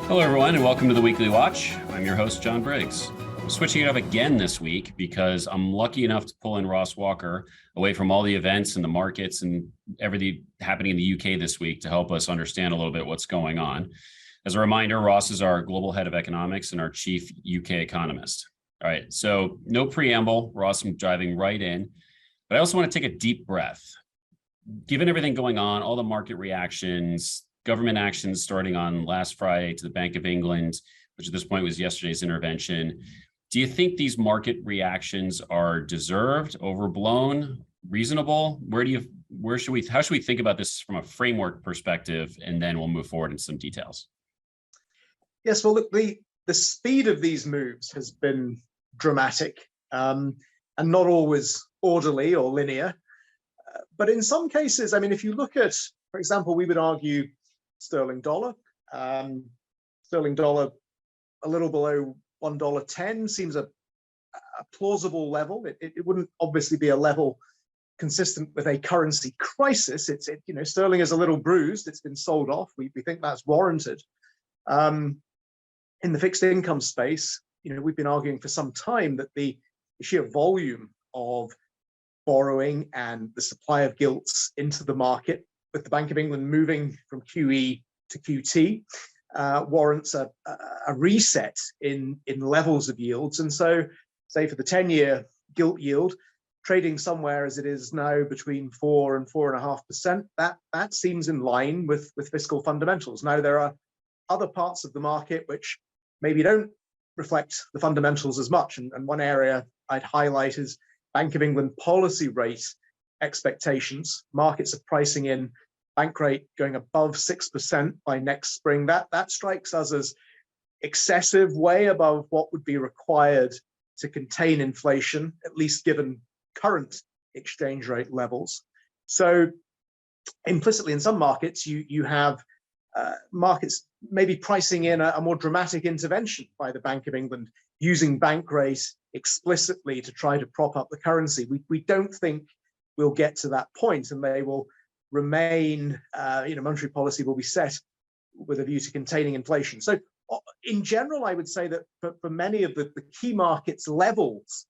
Hello, everyone, and welcome to the Weekly Watch. I'm your host, John Briggs. I'm switching it up again this week because I'm lucky enough to pull in Ross Walker away from all the events and the markets and everything happening in the UK this week to help us understand a little bit what's going on. As a reminder, Ross is our global head of economics and our chief UK economist. All right, so no preamble, Ross, I'm diving right in, but I also want to take a deep breath. Given everything going on, all the market reactions, government actions starting on last Friday to the Bank of England, which at this point was yesterday's intervention. Do you think these market reactions are deserved, overblown, reasonable? How should we think about this from a framework perspective? And then we'll move forward into some details. Yes, well, look, the speed of these moves has been dramatic and not always orderly or linear. But in some cases, I mean, if you look at, for example, we would argue sterling dollar. Sterling dollar a little below $1.10 seems a plausible level. It wouldn't obviously be a level consistent with a currency crisis. Sterling is a little bruised. It's been sold off. We think that's warranted. In the fixed income space, we've been arguing for some time that the sheer volume of borrowing and the supply of gilts into the market, with the Bank of England moving from QE to QT, warrants a reset in levels of yields. And so, say for the 10-year gilt yield, trading somewhere as it is now between 4 and 4.5%, that seems in line with fiscal fundamentals. Now, there are other parts of the market which maybe don't reflect the fundamentals as much. And one area I'd highlight is Bank of England policy rate expectations. Markets are pricing in bank rate going above 6% by next spring. That strikes us as excessive, way above what would be required to contain inflation, at least given current exchange rate levels. So implicitly in some markets, you have markets maybe pricing in a more dramatic intervention by the Bank of England, using bank rate explicitly to try to prop up the currency. We don't think we'll get to that point, and they will remain, monetary policy will be set with a view to containing inflation. So in general, I would say that for many of the key markets, levels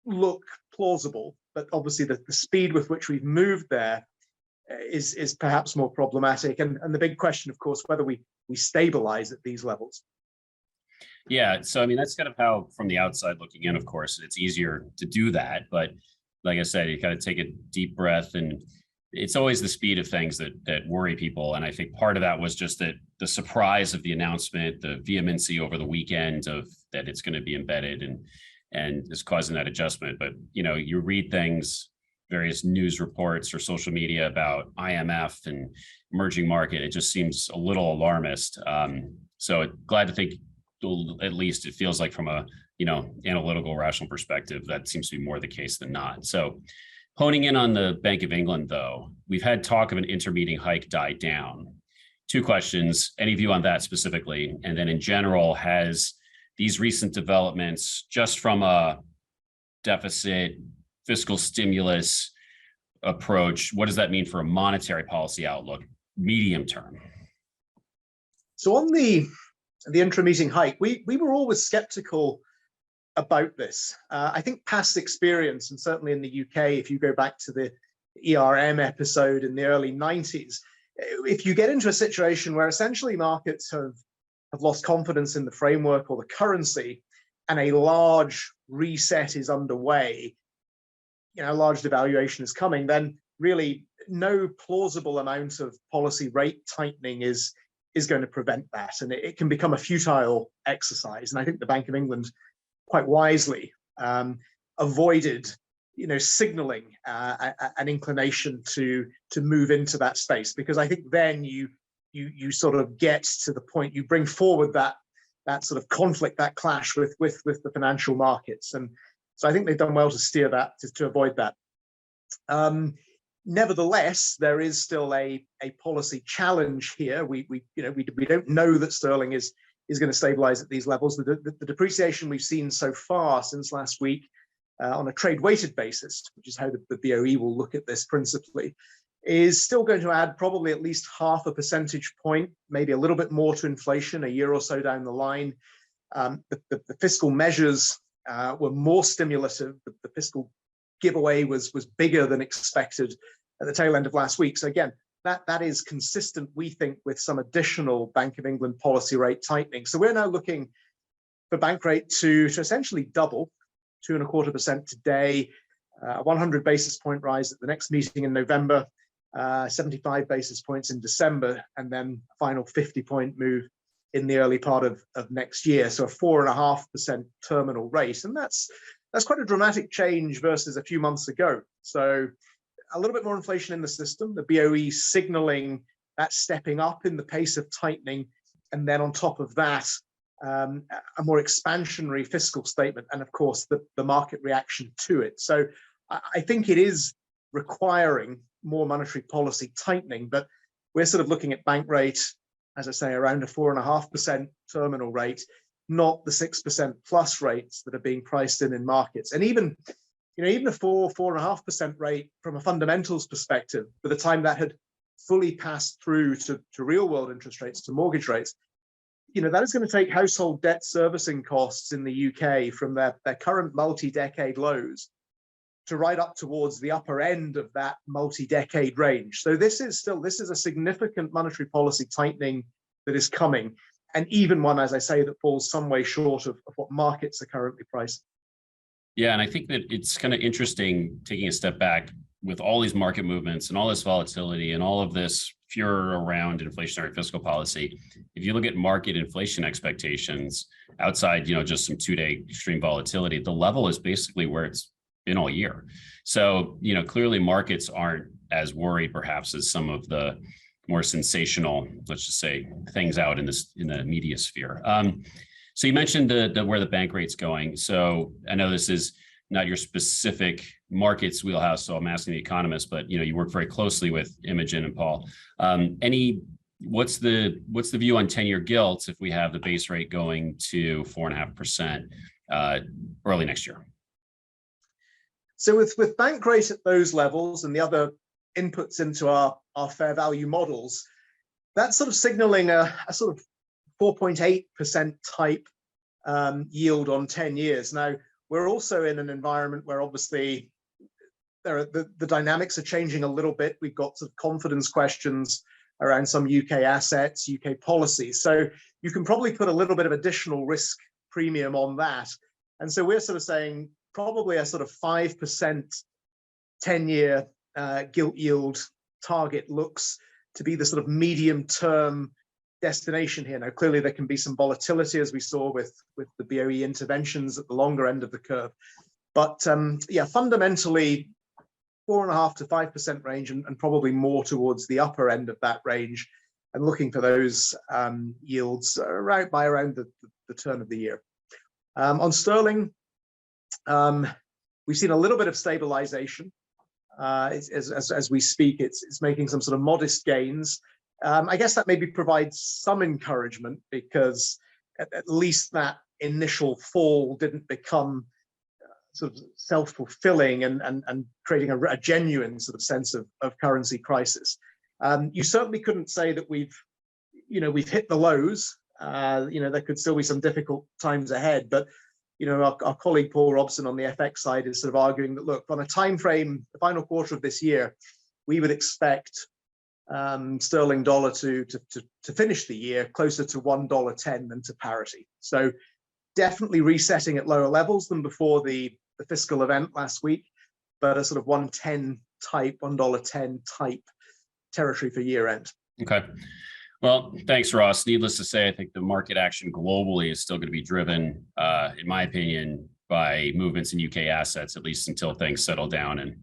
look plausible, but obviously the speed with which we've moved there is perhaps more problematic. And the big question, of course, whether we stabilize at these levels. Yeah, so I mean, that's kind of how, from the outside looking in, of course, it's easier to do that. But like I said, you got to take a deep breath, and it's always the speed of things that worry people. And I think part of that was just that the surprise of the announcement, the vehemency over the weekend of that it's going to be embedded and is causing that adjustment. But, you read things, various news reports or social media about IMF and emerging market, it just seems a little alarmist. So glad to think, at least it feels like from a analytical, rational perspective, that seems to be more the case than not. So honing in on the Bank of England, though, we've had talk of an intermediate hike die down. Two questions, any view on that specifically? And then in general, has these recent developments, just from a deficit, fiscal stimulus approach, what does that mean for a monetary policy outlook, medium term? So on the intra-meeting hike, we were always skeptical about this. I think past experience, and certainly in the UK, if you go back to the ERM episode in the early 90s, if you get into a situation where essentially markets have lost confidence in the framework or the currency, and a large reset is underway, large devaluation is coming, then really no plausible amount of policy rate tightening is going to prevent that. And it can become a futile exercise. And I think the Bank of England quite wisely avoided, signaling an inclination to move into that space, because I think then you sort of get to the point, you bring forward that sort of conflict, that clash with the financial markets. And so I think they've done well to steer that, to avoid that. Nevertheless, there is still a policy challenge here. We don't know that sterling is going to stabilize at these levels. The depreciation we've seen so far since last week on a trade weighted basis, which is how the BOE will look at this principally, is still going to add probably at least half a percentage point, maybe a little bit more to inflation a year or so down the line. The fiscal measures were more stimulative. The fiscal giveaway was bigger than expected at the tail end of last week. So again, that is consistent, we think, with some additional Bank of England policy rate tightening. So we're now looking for bank rate to essentially double, 2.25% today, 100 basis point rise at the next meeting in November, 75 basis points in December, and then a final 50-point move in the early part of next year. So a 4.5% terminal rate. And that's quite a dramatic change versus a few months ago. So a little bit more inflation in the system, the BOE signaling that stepping up in the pace of tightening. And then on top of that, a more expansionary fiscal statement, and of course, the market reaction to it. So I think it is requiring more monetary policy tightening, but we're sort of looking at bank rate, as I say, around a 4.5% terminal rate, not the 6% plus rates that are being priced in markets. And even a 4.5% rate from a fundamentals perspective, by the time that had fully passed through to real world interest rates, to mortgage rates, that is going to take household debt servicing costs in the UK from their current multi-decade lows to right up towards the upper end of that multi-decade range. So this is a significant monetary policy tightening that is coming, and even one, as I say, that falls some way short of what markets are currently pricing. Yeah, and I think that it's kind of interesting taking a step back with all these market movements and all this volatility and all of this furor around inflationary fiscal policy. If you look at market inflation expectations outside, just some 2-day extreme volatility, the level is basically where it's been all year. So, clearly markets aren't as worried perhaps as some of the more sensational, let's just say, things out in the media sphere. So you mentioned where the bank rate's going. So I know this is not your specific markets wheelhouse, so I'm asking the economists, but you work very closely with Imogen and Paul. What's the view on 10-year gilts if we have the base rate going to 4.5% early next year? So with bank rate at those levels and the other inputs into our fair value models, that's sort of signaling a sort of 4.8% type yield on 10 years. Now, we're also in an environment where obviously the dynamics are changing a little bit. We've got sort of confidence questions around some UK assets, UK policies. So you can probably put a little bit of additional risk premium on that. And so we're sort of saying probably a sort of 5% 10-year gilt yield target looks to be the sort of medium term destination here. Now, clearly there can be some volatility, as we saw with the BOE interventions at the longer end of the curve. But fundamentally 4.5% to 5% range, and probably more towards the upper end of that range, and looking for those yields around the turn of the year. On sterling, we've seen a little bit of stabilization. As we speak, it's making some sort of modest gains. I guess that maybe provides some encouragement, because at least that initial fall didn't become sort of self-fulfilling and creating a genuine sort of sense of currency crisis. You certainly couldn't say that we've hit the lows. There could still be some difficult times ahead, but our colleague Paul Robson on the FX side is sort of arguing that, look, on a time frame, the final quarter of this year, we would expect sterling dollar to finish the year closer to $1.10 than to parity. So definitely resetting at lower levels than before the fiscal event last week, but a sort of $1.10 type territory for year end. Okay. Well, thanks, Ross. Needless to say, I think the market action globally is still going to be driven, in my opinion, by movements in UK assets, at least until things settle down. And,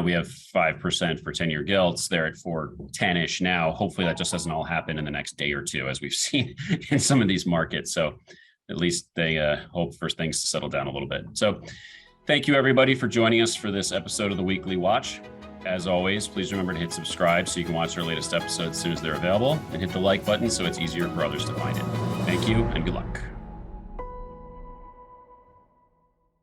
we have 5% for 10-year gilts. They're at 4.10-ish now. Hopefully that just doesn't all happen in the next day or two, as we've seen in some of these markets. So at least they hope for things to settle down a little bit. So thank you, everybody, for joining us for this episode of the Weekly Watch. As always, please remember to hit subscribe so you can watch our latest episodes as soon as they're available, and hit the like button so it's easier for others to find it. Thank you and good luck.